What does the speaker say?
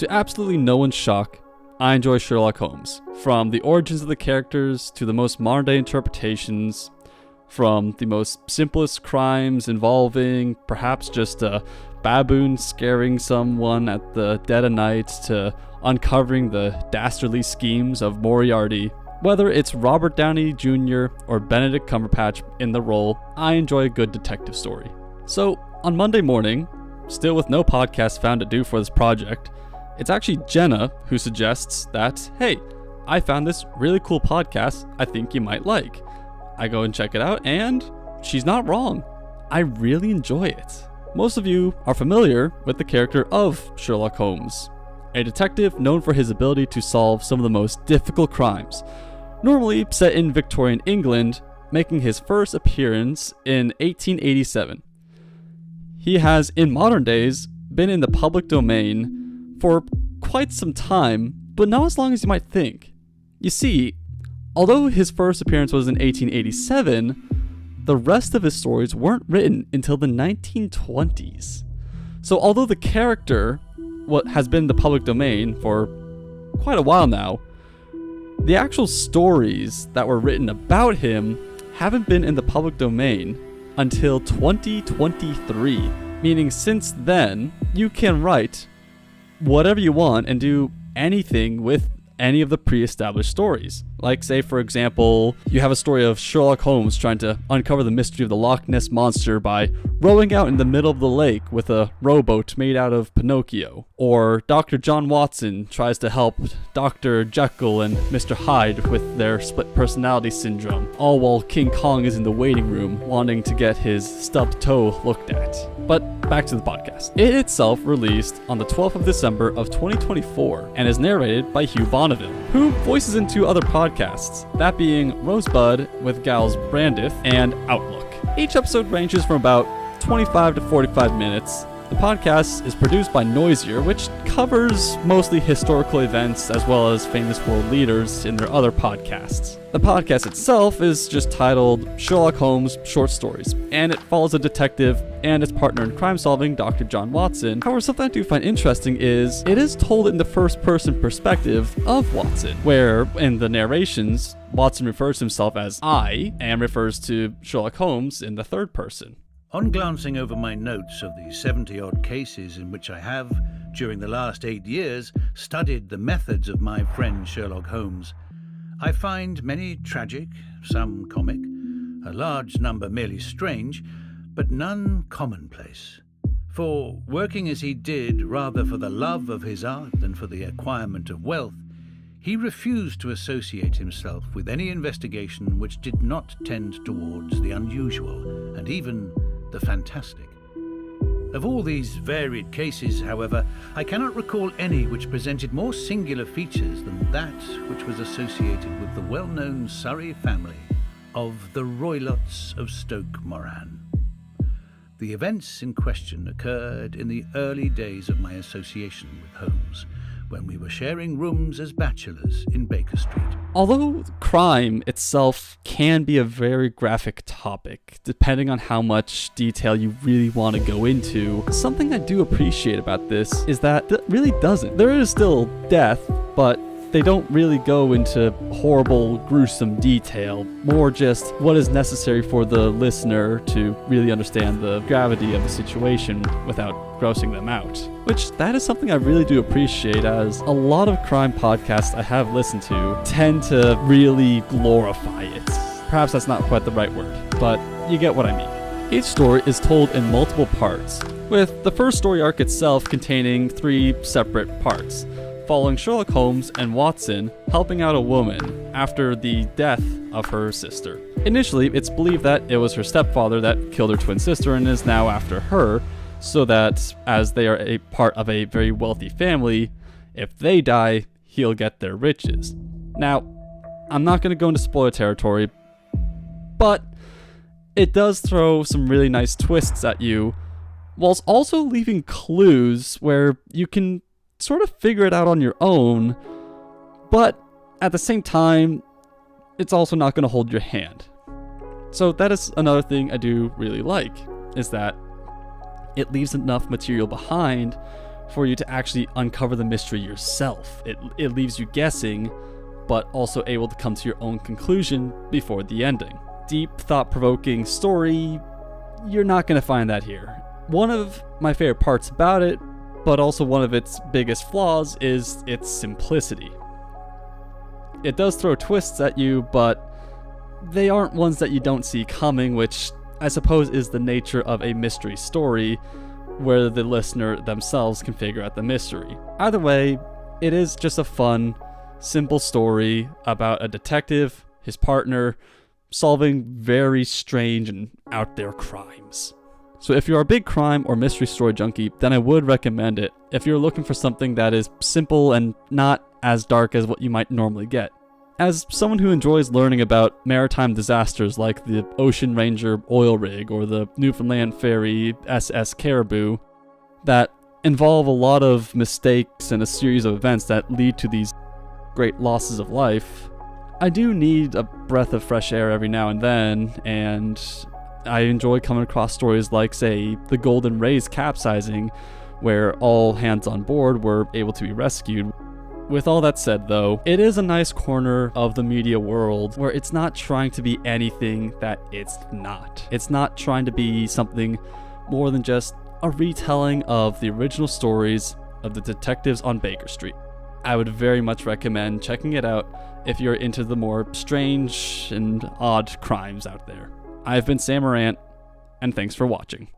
To absolutely no one's shock, I enjoy Sherlock Holmes. From the origins of the characters to the most modern day interpretations, from the most simplest crimes involving perhaps just a baboon scaring someone at the dead of night to uncovering the dastardly schemes of Moriarty. Whether it's Robert Downey Jr. or Benedict Cumberbatch in the role, I enjoy a good detective story. So, on Monday morning, still with no podcast found to do for this project, it's actually Jenna who suggests that, hey, I found this really cool podcast I think you might like. I go and check it out, and she's not wrong. I really enjoy it. Most of you are familiar with the character of Sherlock Holmes, a detective known for his ability to solve some of the most difficult crimes, normally set in Victorian England, making his first appearance in 1887. He has, in modern days, been in the public domain for quite some time, but not as long as you might think. You see, although his first appearance was in 1887, the rest of his stories weren't written until the 1920s. So although the character has been in the public domain for quite a while now, the actual stories that were written about him haven't been in the public domain until 2023, meaning since then, you can write whatever you want and do anything with any of the pre-established stories. Like, say, for example, you have a story of Sherlock Holmes trying to uncover the mystery of the Loch Ness Monster by rowing out in the middle of the lake with a rowboat made out of Pinocchio. Or Dr. John Watson tries to help Dr. Jekyll and Mr. Hyde with their split personality syndrome, all while King Kong is in the waiting room wanting to get his stubbed toe looked at. But back to the podcast. It itself released on the 12th of December of 2024 and is narrated by Hugh Bonneville, who voices in two other podcasts, that being Rosebud with Gals Brandith and Outlook. Each episode ranges from about 25 to 45 minutes. The podcast is produced by Noisier, which covers mostly historical events as well as famous world leaders in their other podcasts. The podcast itself is just titled Sherlock Holmes Short Stories, and it follows a detective and his partner in crime solving, Dr. John Watson. However, something I do find interesting is it is told in the first person perspective of Watson, where in the narrations, Watson refers to himself as I and refers to Sherlock Holmes in the third person. On glancing over my notes of the 70-odd cases in which I have, during the last 8 years, studied the methods of my friend Sherlock Holmes, I find many tragic, some comic, a large number merely strange, but none commonplace. For, working as he did rather for the love of his art than for the acquirement of wealth, he refused to associate himself with any investigation which did not tend towards the unusual and even the fantastic. Of all these varied cases, however, I cannot recall any which presented more singular features than that which was associated with the well-known Surrey family of the Roylotts of Stoke Moran. The events in question occurred in the early days of my association with Holmes, when we were sharing rooms as bachelors in Baker Street. Although crime itself can be a very graphic topic, depending on how much detail you really want to go into, something I do appreciate about this is that it really doesn't. There is still death, but they don't really go into horrible, gruesome detail, more just what is necessary for the listener to really understand the gravity of the situation without grossing them out. Which, that is something I really do appreciate, as a lot of crime podcasts I have listened to tend to really glorify it. Perhaps that's not quite the right word, but you get what I mean. Each story is told in multiple parts, with the first story arc itself containing 3 separate parts, following Sherlock Holmes and Watson helping out a woman after the death of her sister. Initially, it's believed that it was her stepfather that killed her twin sister and is now after her, so that as they are a part of a very wealthy family, if they die, he'll get their riches. Now, I'm not going to go into spoiler territory, but it does throw some really nice twists at you, whilst also leaving clues where you can sort of figure it out on your own, but at the same time, it's also not going to hold your hand. So that is another thing I do really like, is that it leaves enough material behind for you to actually uncover the mystery yourself. It leaves you guessing, but also able to come to your own conclusion before the ending. Deep, thought-provoking story, you're not going to find that here. One of my favorite parts about it, but also one of its biggest flaws, is its simplicity. It does throw twists at you, but they aren't ones that you don't see coming, which I suppose is the nature of a mystery story, where the listener themselves can figure out the mystery. Either way, it is just a fun, simple story about a detective, his partner, solving very strange and out there crimes. So if you're a big crime or mystery story junkie, then I would recommend it if you're looking for something that is simple and not as dark as what you might normally get. As someone who enjoys learning about maritime disasters like the Ocean Ranger oil rig or the Newfoundland ferry SS Caribou that involve a lot of mistakes and a series of events that lead to these great losses of life, I do need a breath of fresh air every now and then, and I enjoy coming across stories like, say, the Golden Ray's capsizing, where all hands on board were able to be rescued. With all that said, though, it is a nice corner of the media world where it's not trying to be anything that it's not. It's not trying to be something more than just a retelling of the original stories of the detectives on Baker Street. I would very much recommend checking it out if you're into the more strange and odd crimes out there. I've been Sam Morant, and thanks for watching.